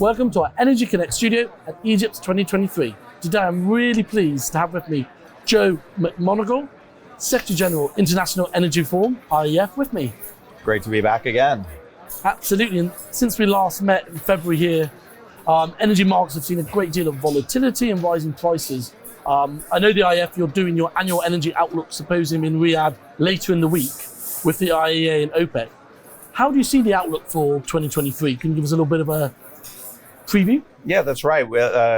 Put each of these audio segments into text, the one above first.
Welcome to our Energy Connect studio at EGYPS 2023. Today I'm really pleased to have with me Joe McMonigle, Secretary General, International Energy Forum, IEF, with me. Great to be back again. Absolutely, and since we last met in February here, energy markets have seen a great deal of volatility and rising prices. I know the IEF, you're doing your annual energy outlook symposium in Riyadh later in the week with the IEA and OPEC. How do you see the outlook for 2023? Can you give us a little bit of a preview? Yeah, that's right.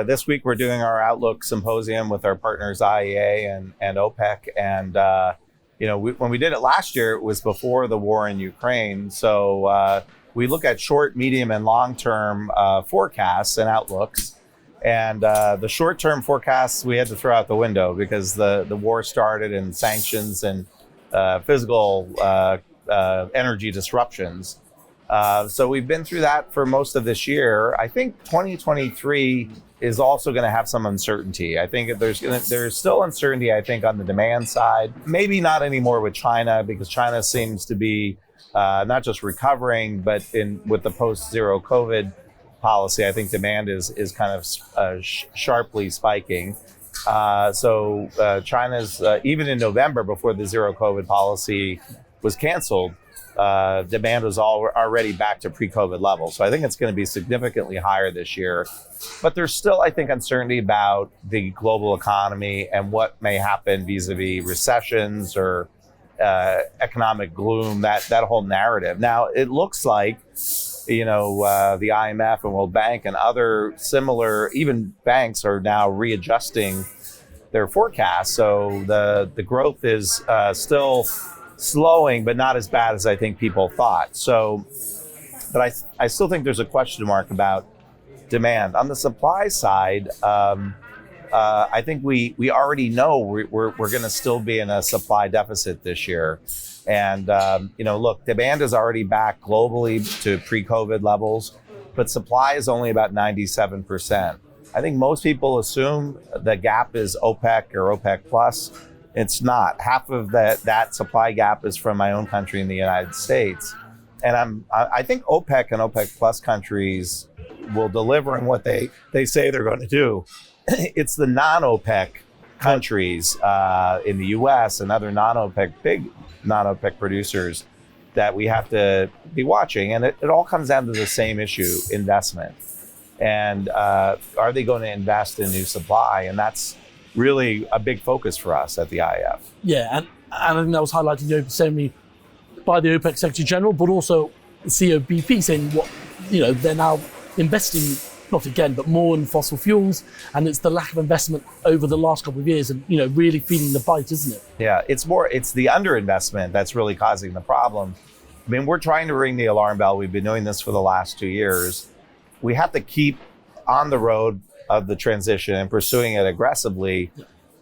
This week we're doing our outlook symposium with our partners IEA and OPEC. And when we did it last year, it was before the war in Ukraine. So we look at short, medium, and long-term forecasts and outlooks. And the short-term forecasts we had to throw out the window because the war started and sanctions and physical energy disruptions. So we've been through that for most of this year. I think 2023 is also going to have some uncertainty. I think there's still uncertainty, I think, on the demand side. Maybe not anymore with China, because China seems to be not just recovering, but with the post-zero COVID policy, I think demand is kind of sharply spiking. So China's, even in November, before the zero COVID policy was canceled, demand was already back to pre-COVID levels. So I think it's going to be significantly higher this year. But there's still, I think, uncertainty about the global economy and what may happen vis-a-vis recessions or economic gloom, that whole narrative. Now, it looks like, the IMF and World Bank and other similar, even banks are now readjusting their forecasts. So the growth is still slowing, but not as bad as I think people thought. But I still think there's a question mark about demand. On the supply side, I think we already know we're going to still be in a supply deficit this year. And, look, demand is already back globally to pre-COVID levels, but supply is only about 97%. I think most people assume the gap is OPEC or OPEC plus. It's not. Half of that supply gap is from my own country in the United States. And I think OPEC and OPEC plus countries will deliver on what they say they're going to do. It's the non-OPEC countries in the US and other big non-OPEC producers that we have to be watching. And it all comes down to the same issue, investment. And are they going to invest in new supply? And that's really a big focus for us at the IEF. Yeah, and I think that was highlighted in the open ceremony by the OPEC Secretary General, but also the CEO of BP saying they're now investing, not again, but more in fossil fuels, and it's the lack of investment over the last couple of years and, really feeling the bite, isn't it? Yeah, it's the underinvestment that's really causing the problem. I mean, we're trying to ring the alarm bell. We've been doing this for the last 2 years. We have to keep on the road of the transition and pursuing it aggressively.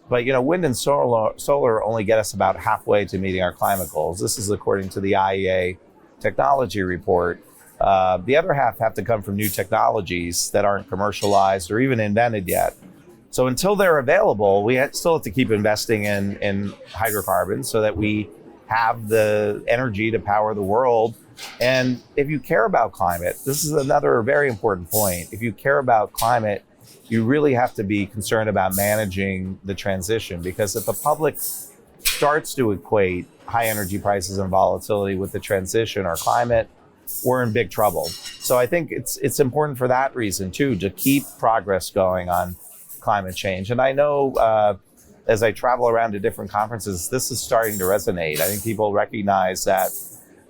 But, wind and solar only get us about halfway to meeting our climate goals. This is according to the IEA technology report. The other half have to come from new technologies that aren't commercialized or even invented yet. So until they're available, we still have to keep investing in hydrocarbons so that we have the energy to power the world. And if you care about climate, this is another very important point. If you care about climate, you really have to be concerned about managing the transition, because if the public starts to equate high energy prices and volatility with the transition or climate, we're in big trouble. So I think it's important for that reason too, to keep progress going on climate change. And I know as I travel around to different conferences, this is starting to resonate. I think people recognize that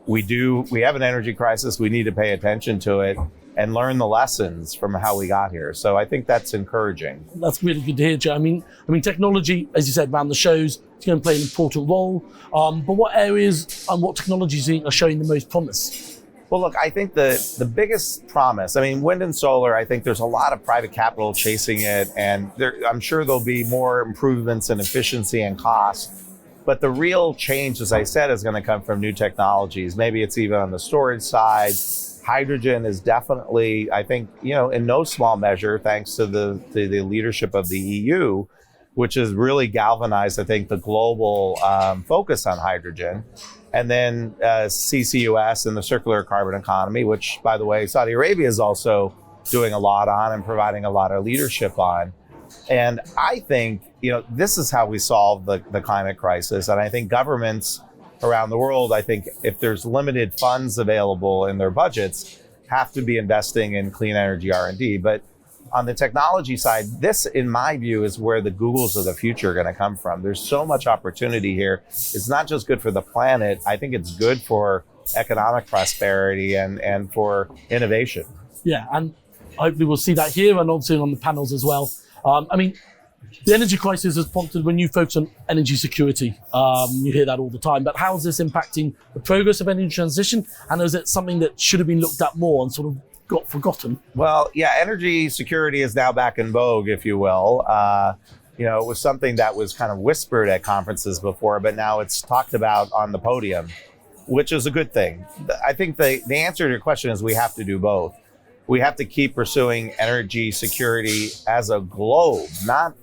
we have an energy crisis. We need to pay attention to it and learn the lessons from how we got here. So I think that's encouraging. That's really good to hear, Joe. I mean, technology, as you said, around the shows, it's going to play an important role. But what areas and what technologies do you think are showing the most promise? Well, look, I think the biggest promise, wind and solar, I think there's a lot of private capital chasing it, and I'm sure there'll be more improvements in efficiency and cost. But the real change, as I said, is going to come from new technologies. Maybe it's even on the storage side. Hydrogen is definitely, I think, in no small measure, thanks to the leadership of the EU, which has really galvanized, I think, the global focus on hydrogen. And then CCUS and the circular carbon economy, which, by the way, Saudi Arabia is also doing a lot on and providing a lot of leadership on. And I think, this is how we solve the climate crisis. And I think governments around the world, I think if there's limited funds available in their budgets, have to be investing in clean energy R&D. But on the technology side, this, in my view, is where the Googles of the future are going to come from. There's so much opportunity here. It's not just good for the planet. I think it's good for economic prosperity and for innovation. Yeah, and hopefully we'll see that here and obviously on the panels as well. The energy crisis has prompted when you focus on energy security. You hear that all the time, but how is this impacting the progress of energy transition? And is it something that should have been looked at more and sort of got forgotten? Well, yeah, energy security is now back in vogue, if you will. It was something that was kind of whispered at conferences before, but now it's talked about on the podium, which is a good thing. I think the answer to your question is we have to do both. We have to keep pursuing energy security as a globe.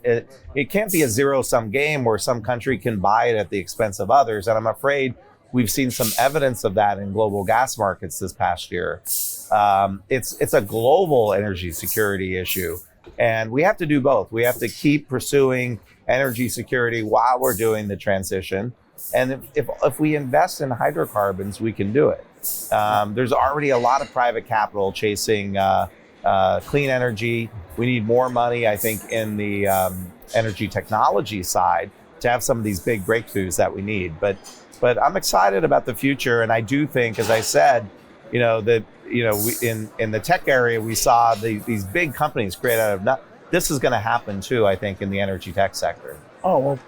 It can't be a zero-sum game where some country can buy it at the expense of others. And I'm afraid we've seen some evidence of that in global gas markets this past year. It's a global energy security issue. And we have to do both. We have to keep pursuing energy security while we're doing the transition. And if we invest in hydrocarbons, we can do it. There's already a lot of private capital chasing clean energy. We need more money, I think, in the energy technology side to have some of these big breakthroughs that we need. But I'm excited about the future, and I do think, as I said, we, in the tech area, we saw these big companies create out of this is going to happen too, I think, in the energy tech sector. Oh, well,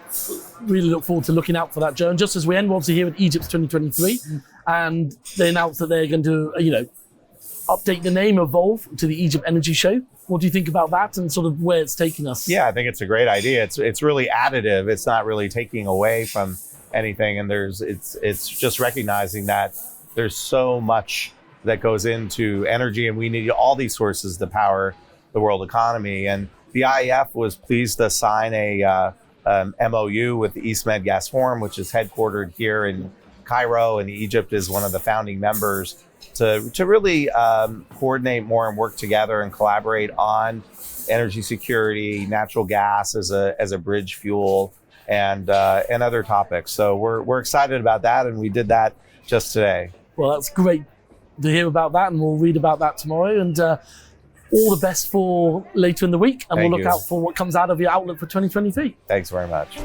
really look forward to looking out for that, Joe. And just as we end, we're obviously here at EGYPS 2023, and they announced that they're going to, update the name, evolve to the Egypt Energy Show. What do you think about that and sort of where it's taking us? Yeah, I think it's a great idea. It's really additive. It's not really taking away from anything, and it's just recognizing that there's so much that goes into energy, and we need all these sources to power the world economy. And the IEF was pleased to sign a MOU with the East Med Gas Forum, which is headquartered here in Cairo, and Egypt is one of the founding members, to really coordinate more and work together and collaborate on energy security, natural gas as a bridge fuel, and other topics. So we're excited about that, and we did that just today. Well, that's great to hear about that, and we'll read about that tomorrow. And all the best for later in the week, and we'll look out for what comes out of your outlook for 2023. Thanks very much.